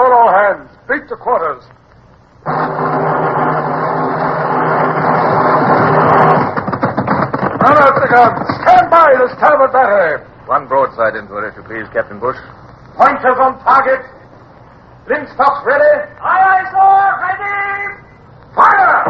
Call all hands. Beat to quarters. Run out the guns. Stand by the starboard battery. One broadside into her, if you please, Captain Bush. Pointers on target. Linstocks ready. Aye, aye, sir. Ready. Fire!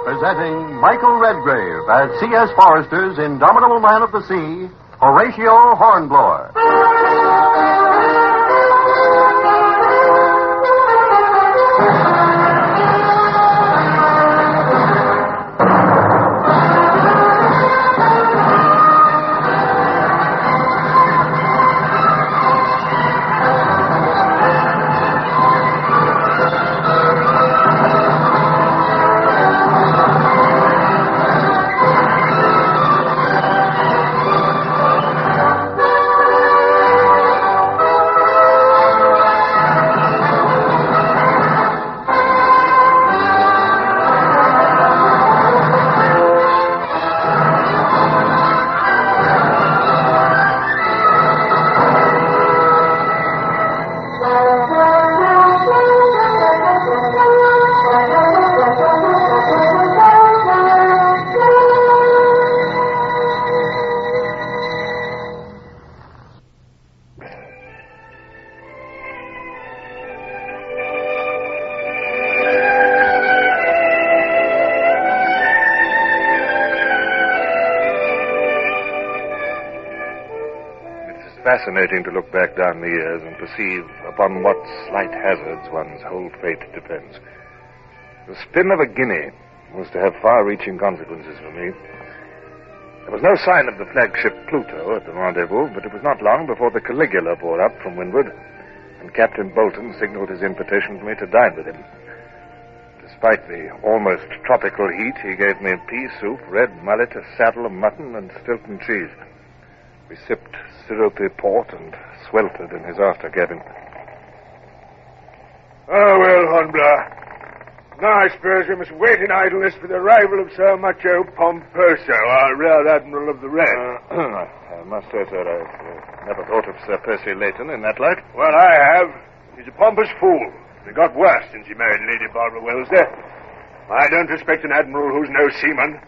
Presenting Michael Redgrave as C.S. Forrester's indomitable man of the sea, Horatio Hornblower. Fascinating to look back down the years and perceive upon what slight hazards one's whole fate depends. The spin of a guinea was to have far-reaching consequences for me. There was no sign of the flagship Pluto at the rendezvous, but it was not long before the Caligula bore up from windward, and Captain Bolton signaled his invitation for me to dine with him. Despite the almost tropical heat, he gave me pea soup, red mullet, a saddle of mutton, and Stilton cheese. We sipped syrupy port and sweltered in his after cabin. Oh, well, Hornblower. Now I suppose we must wait in idleness for the arrival of Sir Macho Pomposo, our Rear Admiral of the Red. I must say, sir, I've never thought of Sir Percy Leighton in that light. Well, I have. He's a pompous fool. He got worse since he married Lady Barbara Wellesley. I don't respect an admiral who's no seaman.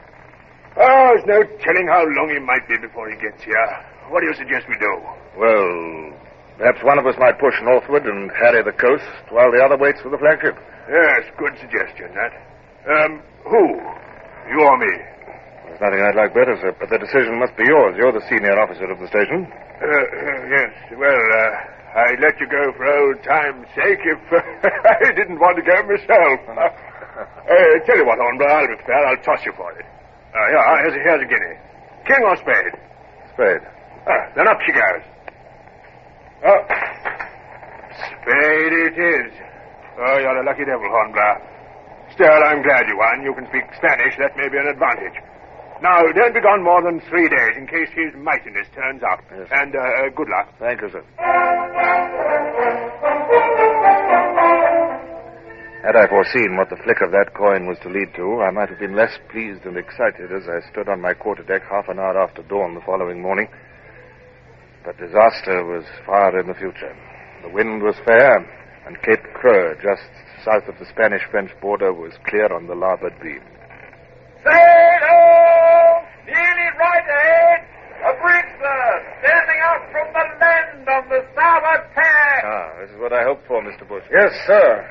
Oh, there's no telling how long he might be before he gets here. What do you suggest we do? Well, perhaps one of us might push northward and harry the coast while the other waits for the flagship. Yes, good suggestion, that. Who? You or me? There's nothing I'd like better, sir, but the decision must be yours. You're the senior officer of the station. Yes, well, I'd let you go for old time's sake if I didn't want to go myself. Tell you what, Hornblower, I'll be fair. I'll toss you for it. Here's a guinea. King or spade? Spade. Then up she goes. Spade it is. Oh, you're a lucky devil, Hornblower. Still, I'm glad you won. You can speak Spanish. That may be an advantage. Now, don't be gone more than 3 days in case his mightiness turns up. Yes. And good luck. Thank you, sir. Had I foreseen what the flick of that coin was to lead to, I might have been less pleased and excited as I stood on my quarterdeck half an hour after dawn the following morning. But disaster was far in the future. The wind was fair, and Cape Creux, just south of the Spanish-French border, was clear on the larboard beam. Sail ho! Nearly right ahead. A brig, sir, standing out from the land on the starboard tack. This is what I hoped for, Mr. Bush. Yes, sir.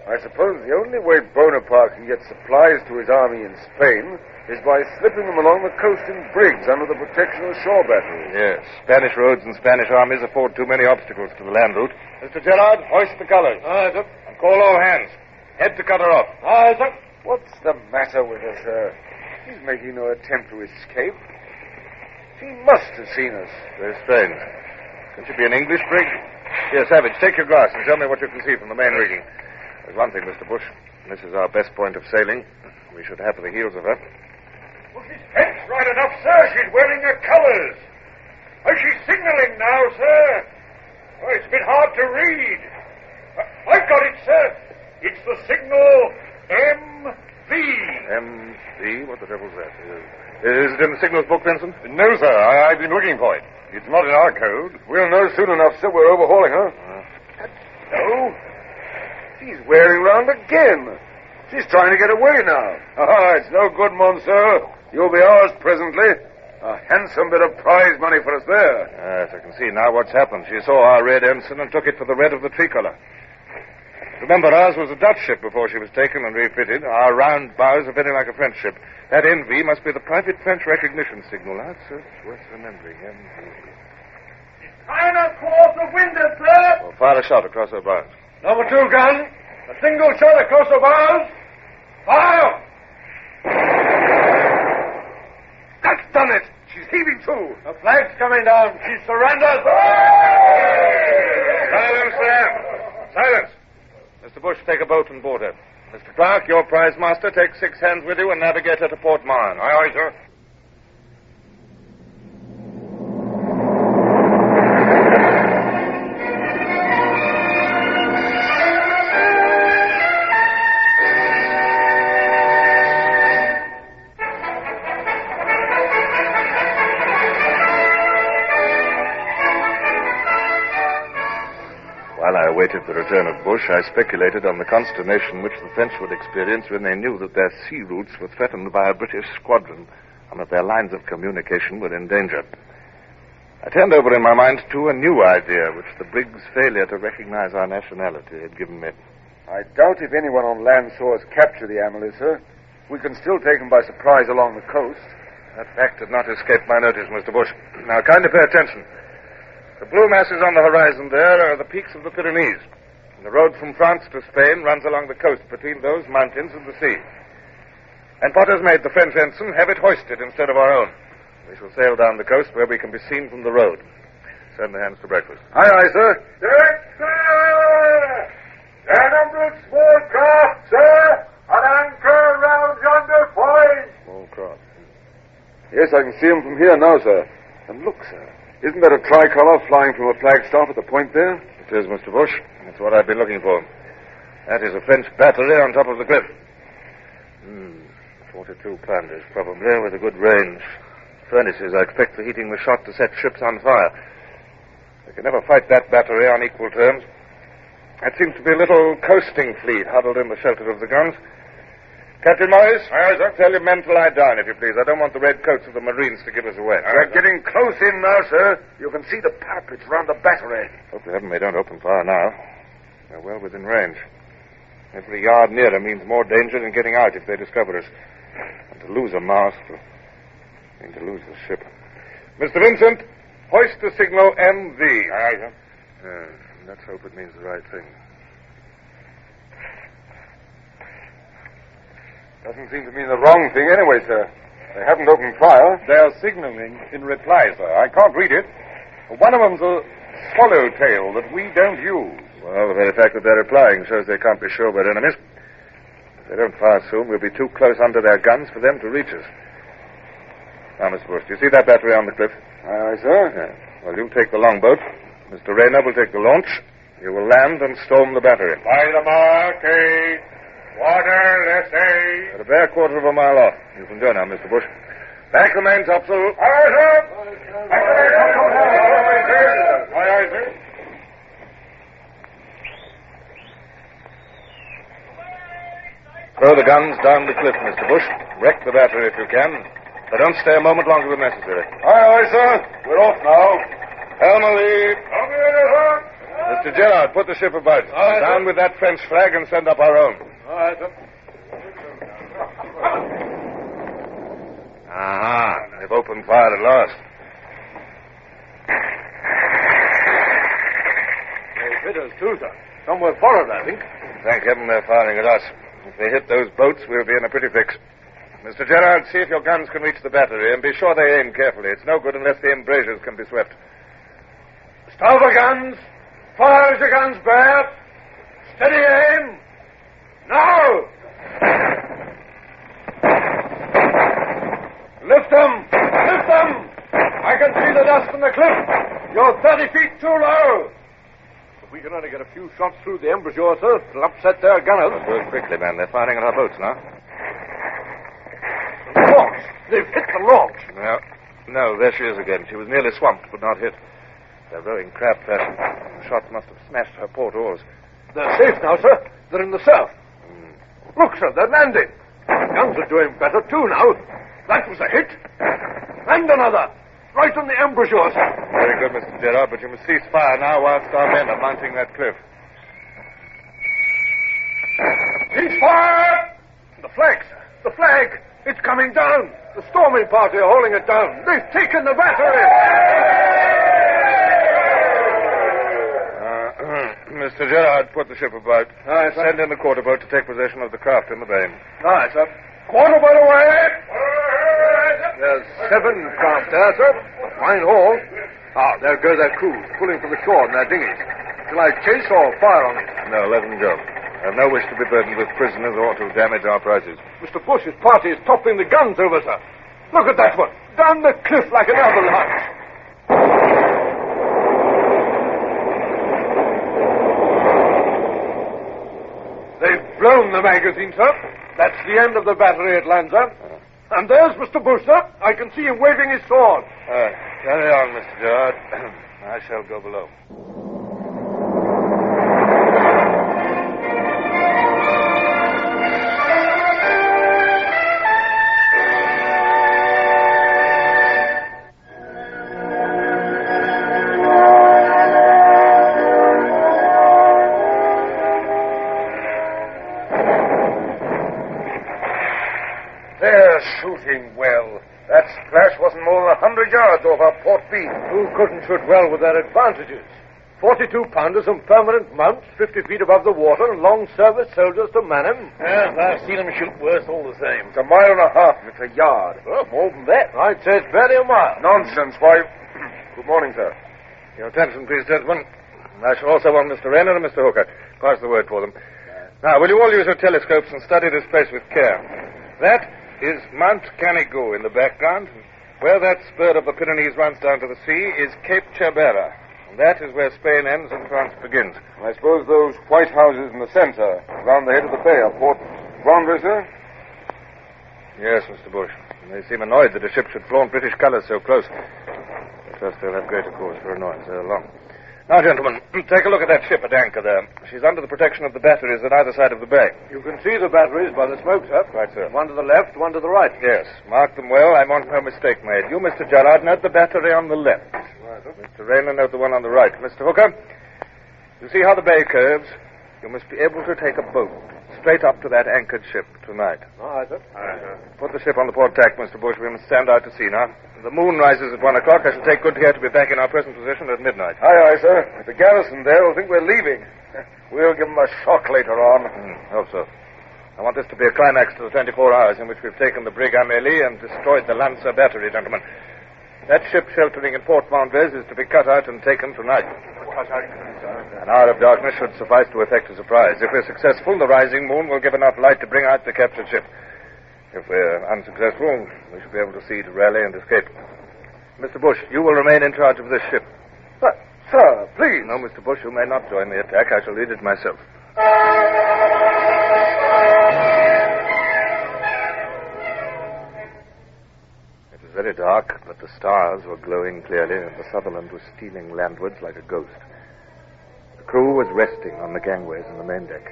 I suppose the only way Bonaparte can get supplies to his army in Spain is by slipping them along the coast in brigs under the protection of the shore batteries. Yes, Spanish roads and Spanish armies afford too many obstacles to the land route. Mr. Gerard, hoist the colors. Sir. And call all hands. Head to cut her off. Sir. What's the matter with her, sir? She's making no attempt to escape. She must have seen us. Very strange. Can she be an English brig? Here, Savage, take your glass and tell me what you can see from the main rigging. There's one thing, Mr. Bush. This is our best point of sailing. We should have the heels of her. Well, she's head's right enough, sir. She's wearing her colors. Oh, she's signaling now, sir. Oh, it's a bit hard to read. I've got it, sir. It's the signal M.V.? What the devil's that? Is it in the signals book, Vincent? No, sir. I've been looking for it. It's not in our code. We'll know soon enough, sir. We're overhauling her. No. She's wearing round again. She's trying to get away now. It's no good, monsieur. You'll be ours presently. A handsome bit of prize money for us there. Yes, I can see now what's happened. She saw our red ensign and took it for the red of the tricolour. Remember, ours was a Dutch ship before she was taken and refitted. Our round bows are very like a French ship. That NV must be the private French recognition signal. That's worth remembering. NV. Trying to course of windward, sir. Well, fire a shot across her bows. Number 2 gun. A single shot across the bows. Fire! That's done it. She's heaving to. The flag's coming down. She surrenders. Silence there. Silence. Mr. Bush, take a boat and board her. Mr. Clark, your prize master, take 6 hands with you and navigate her to Port Mahon. Aye, aye, sir. While I awaited the return of Bush, I speculated on the consternation which the French would experience when they knew that their sea routes were threatened by a British squadron and that their lines of communication were in danger. I turned over in my mind, too, a new idea which the brig's failure to recognize our nationality had given me. I doubt if anyone on land saw us capture the Amelie, sir. We can still take them by surprise along the coast. That fact did not escape my notice, Mr. Bush. Now, kindly pay attention. The blue masses on the horizon there are the peaks of the Pyrenees. And the road from France to Spain runs along the coast between those mountains and the sea. And Potter's made the French ensign have it hoisted instead of our own. We shall sail down the coast where we can be seen from the road. Send the hands to breakfast. Aye, aye, sir. Yes, sir. A number of small craft, sir, at anchor round yonder point. Small craft. Yes, I can see them from here now, sir. And look, sir. Isn't that a tricolour flying from a flagstaff at the point there? It is, Mr. Bush. That's what I've been looking for. That is a French battery on top of the cliff. 42 pounders, probably, with a good range. Furnaces, I expect, for heating the shot to set ships on fire. They can never fight that battery on equal terms. That seems to be a little coasting fleet huddled in the shelter of the guns. Captain Morris, tell your men to lie down, if you please. I don't want the red coats of the Marines to give us away. We're getting close in now, sir. You can see the parapets round the battery. Hope to heaven they don't open fire now. They're well within range. Every yard nearer means more danger than getting out if they discover us. And to lose a mast means to lose the ship. Mr. Vincent, hoist the signal MV. Aye, sir. Let's hope it means the right thing. Doesn't seem to mean the wrong thing anyway, sir. They haven't opened fire. They're signaling in reply, sir. I can't read it. One of them's a swallowtail that we don't use. Well, the very fact that they're replying shows they can't be sure we're enemies. If they don't fire soon, we'll be too close under their guns for them to reach us. Now, Mr. Bush, do you see that battery on the cliff? Aye, sir. Yeah. Well, you take the longboat. Mr. Rayner will take the launch. You will land and storm the battery. By the mark, water, let's say. At a bare quarter of a mile off. You can go now, Mr. Bush. Back the main topsail. Aye, sir. Aye, sir. Throw the guns down the cliff, Mr. Bush. Wreck the battery if you can. But don't stay a moment longer than necessary. Aye, sir. We're off now. Helm a lead. Mr. Gerard, put the ship about. Aye, down sir. with that French flag and send up our own. Aye, sir. Aha. They've opened fire at last. They hit us, too, sir. Somewhere forward, I think. Thank heaven they're firing at us. If they hit those boats, we'll be in a pretty fix. Mr. Gerard, see if your guns can reach the battery, and be sure they aim carefully. It's no good unless the embrasures can be swept. Stow the guns. Fire as your guns bear. Steady aim. Now! Lift them! Lift them! I can see the dust from the cliff. You're 30 feet too low. If we can only get a few shots through the embrasure, sir, it'll upset their gunners. Do it quickly, man. They're firing at our boats now. They've hit the launch. No, there she is again. She was nearly swamped, but not hit. They're rowing crab fashion. The shot must have smashed her port oars. They're safe now, sir. They're in the surf. Look, sir, they're landing. The guns are doing better, too, now. That was a hit. And another. Right on the embrasure, sir. Very good, Mr. Gerard, but you must cease fire now whilst our men are mounting that cliff. Cease fire! The flag, sir. The flag. It's coming down. The storming party are holding it down. They've taken the battery. Mr. Gerard, put the ship about. Aye, sir. Send in the quarter boat to take possession of the craft in the bay. Aye, sir. Quarter boat away. There's 7 craft there, sir. A fine haul. There goes their crew, pulling from the shore in their dinghies. Shall I chase or fire on it? No, let them go. I have no wish to be burdened with prisoners or to damage our prizes. Mr. Bush's party is toppling the guns over, sir. Look at that one. Down the cliff like an avalanche. They've blown the magazine, sir. That's the end of the battery at Lanza. And there's Mr. Bush, sir. I can see him waving his sword. Carry on, Mr. Gerard. I shall go below. Shooting well. That splash wasn't more than 100 yards off our port beam. Who couldn't shoot well with their advantages? 42-pounders and permanent mounts, 50 feet above the water, and long-service soldiers to man 'em. Yes, I've seen them shoot worse all the same. It's a mile and a half, and it's a yard. Well, more than that. I'd say it's barely a mile. Nonsense, why... Good morning, sir. Your attention, please, gentlemen. I shall also want Mr. Renner and Mr. Hooker. Pass the word for them. Now, will you all use your telescopes and study this place with care? That is Mount Canigou in the background. Where that spur of the Pyrenees runs down to the sea is Cape Cherbera. And that is where Spain ends and France begins. I suppose those white houses in the center, around the head of the bay, are Port Vendres, sir? Yes, Mr. Bush. They seem annoyed that a ship should flaunt British colors so close. But first they'll have greater cause for annoyance ere long. Now, gentlemen, take a look at that ship at anchor there. She's under the protection of the batteries at either side of the bay. You can see the batteries by the smoke, sir. Right, sir. One to the left, one to the right. Yes. Mark them well. I want no mistake made. You, Mr. Gerard, note the battery on the left. Right, sir. Mr. Rayner, note the one on the right. Mr. Hooker, you see how the bay curves? You must be able to take a boat straight up to that anchored ship tonight. All right, sir. All right, sir. Put the ship on the port tack, Mr. Bush. We must stand out to sea now. The moon rises at 1 o'clock. I shall take good care to be back in our present position at midnight. Aye, aye, sir. The garrison there will think we're leaving. We'll give them a shock later on. Hope so. I want this to be a climax to the 24 hours in which we've taken the brig Amélie and destroyed the Lancer battery, gentlemen. That ship sheltering in Port Vendres is to be cut out and taken tonight. An hour of darkness should suffice to effect a surprise. If we're successful, the rising moon will give enough light to bring out the captured ship. If we're unsuccessful, we should be able to see to rally and escape. Mr. Bush, you will remain in charge of this ship. But, sir, please. No, Mr. Bush, you may not join the attack. I shall lead it myself. It was very dark, but the stars were glowing clearly, and the Sutherland was stealing landwards like a ghost. The crew was resting on the gangways and the main deck.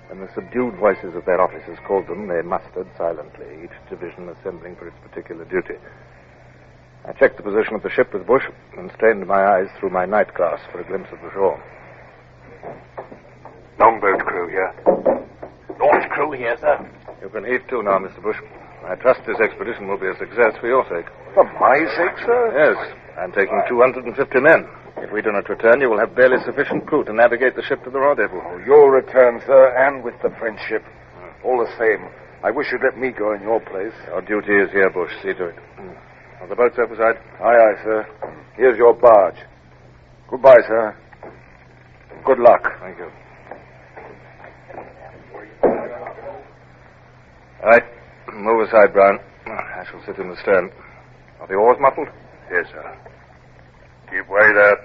When the subdued voices of their officers called them, they mustered silently, each division assembling for its particular duty. I checked the position of the ship with Bush and strained my eyes through my night glass for a glimpse of the shore. Longboat crew here. Launch crew here, sir. You can heave to now, Mr. Bush. I trust this expedition will be a success for your sake. For my sake, sir? Yes, I'm taking 250 men. If we do not return, you will have barely sufficient crew to navigate the ship to the rendezvous. Oh, you'll return, sir, and with the French ship. All the same, I wish you'd let me go in your place. Your duty is here, Bush. See to it. Are the boats outside? Aye, aye, sir. Here's your barge. Goodbye, sir. Good luck. Thank you. All right. Move aside, Brown. I shall sit in the stern. Are the oars muffled? Yes, sir. Keep way there.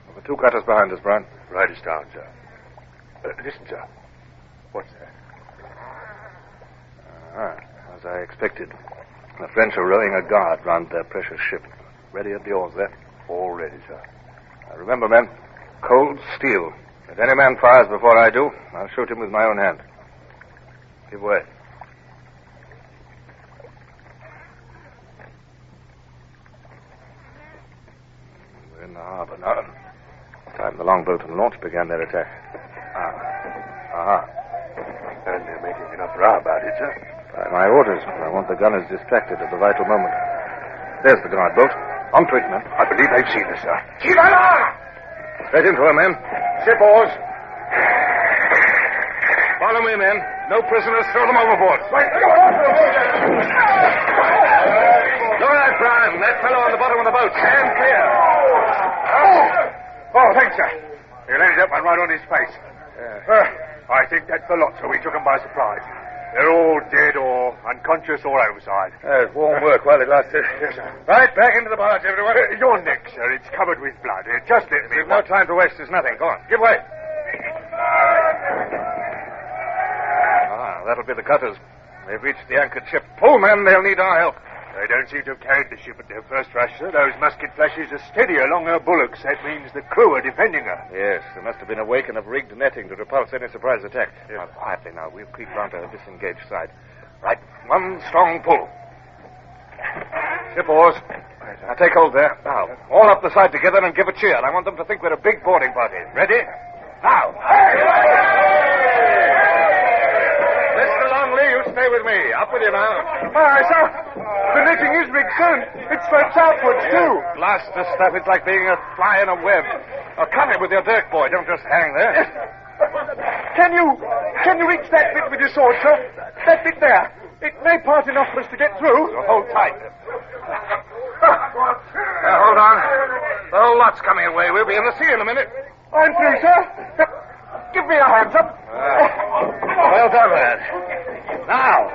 Well, the two cutters behind us, Brown. Right us down, sir. Listen, sir. What's that? As I expected. The French are rowing a guard round their precious ship. Ready at the oars there? All ready, sir. Remember, men, cold steel. If any man fires before I do, I'll shoot him with my own hand. Give way. We're in the harbor now. Time the longboat and launch began their attack. And they're making enough row about it, sir. By my orders, I want the gunners distracted at the vital moment. There's the guard boat. On to it, men. I believe they've seen us, sir. Straight into her, men. Ship oars. Follow me, men. No prisoners. Throw them overboard. Lower that, Brian. That fellow on the bottom of the boat. Stand clear. Oh, thanks, sir. He landed up and right on his face. I think that's the lot, so we took them by surprise. They're all dead or unconscious or overside. Warm work while it lasted. Yes, sir. Right, back into the barge, everyone. Your neck, sir. It's covered with blood. Just let me... There's no time to waste. There's nothing. Go on. Give way. That'll be the cutters. They've reached the anchored ship. Pull, men. They'll need our help. They don't seem to have carried the ship at their first rush, sir. Those musket flashes are steady along her bulwarks. That means the crew are defending her. Yes, there must have been a wake and have rigged netting to repulse any surprise attack. Yes. Now, quietly now. We'll creep round to her disengaged side. Right. One strong pull. Ship oars. Now, take hold there. Now, all up the side together and give a cheer. I want them to think we're a big boarding party. Ready? Now. Mr. Longley, you stay with me. Up with you now. Aye, sir. The netting is rigged, sir. It slopes outwards, too. Blast the stuff. It's like being a fly in a web. Now, cut it with your dirk, boy. Don't just hang there. Can you reach that bit with your sword, sir? That bit there. It may part enough for us to get through. So hold tight. Hold on. The whole lot's coming away. We'll be in the sea in a minute. I'm through, sir. Give me a hand, sir. Well done, lad. Now.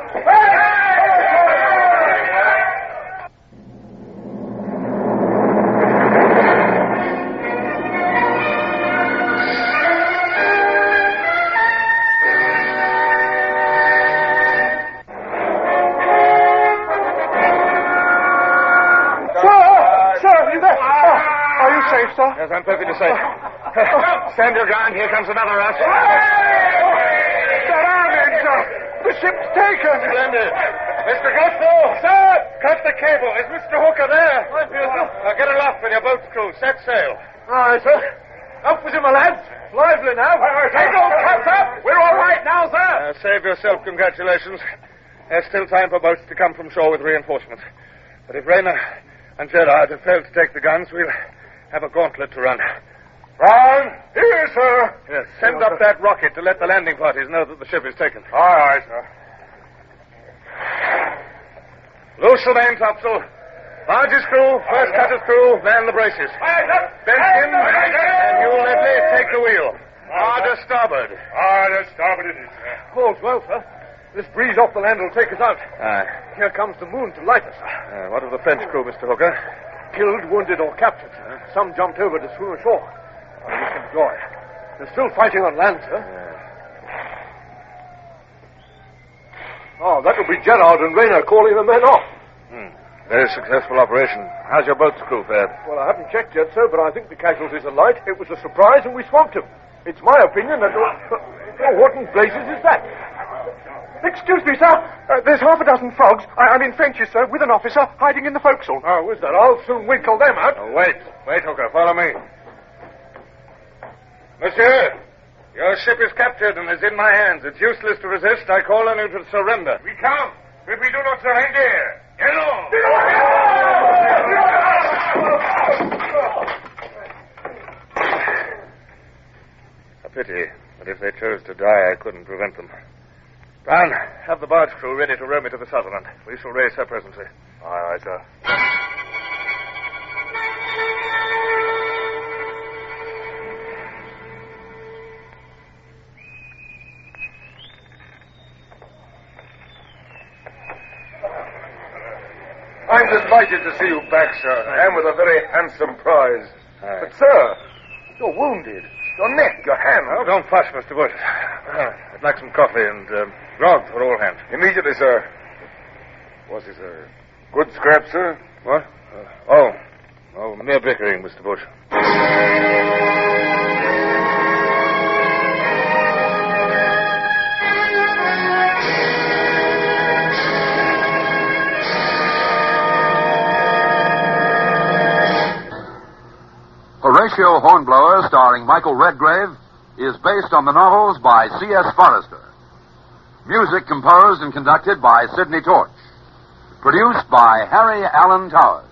Safe, sir? Yes, I'm perfectly safe. Stand your ground. Here comes another rush. There are men, sir. The ship's taken. Splendid. Mr. Gusto. Sir. Cut the cable. Is Mr. Hooker there? Right here, sir. Now get aloft with your boat's crew. Set sail. Aye, sir. Up with you, my lads. Lively now. Take those cuts up. We're all right now, sir. Save yourself congratulations. There's still time for boats to come from shore with reinforcements. But if Rayner and Gerard have failed to take the guns, we'll have a gauntlet to run. Brown. Here, sir. Yes, send up that rocket to let the landing parties know that the ship is taken. Aye, sir. Loose the main topsail. Barge's crew, first cutter's crew, man the braces. Benson and you, Ledley, take the wheel. Hard starboard. Hard starboard it is, sir. Holds well, sir. This breeze off the land will take us out. Aye. Here comes the moon to light us. What of the French crew, Mr. Hooker? Killed, wounded, or captured. Some jumped over to swim ashore. We can enjoy. They're still fighting on land, sir. Oh, that'll be Gerard and Rayner calling the men off. Very successful operation. How's your boat's crew fared? Well, I haven't checked yet, sir, but I think the casualties are light. It was a surprise, and we swamped them. It's my opinion that... Oh, what in blazes is that? Excuse me, sir. There's half a dozen frogs, I mean Frenchies, sir, with an officer hiding in the forecastle. Oh, is that? I'll soon winkle them out. Oh, wait, Hooker. Follow me. Monsieur, your ship is captured and is in my hands. It's useless to resist. I call on you to surrender. We come. If we do not surrender, get on. A pity, but if they chose to die, I couldn't prevent them. Brown, have the barge crew ready to row me to the Sutherland. We shall raise her presently. Aye, sir. I'm delighted to see you back, sir, and with a very handsome prize. Aye. But, sir, you're wounded. Your neck, your hand. Oh, don't fuss, Mr. Bush. I'd like some coffee and grog for all hands. Immediately, sir. What's this, sir? Good scrap, sir? What? Mere bickering, Mr. Bush. Horatio Hornblower, starring Michael Redgrave, is based on the novels by C.S. Forrester. Music composed and conducted by Sidney Torch. Produced by Harry Allen Towers.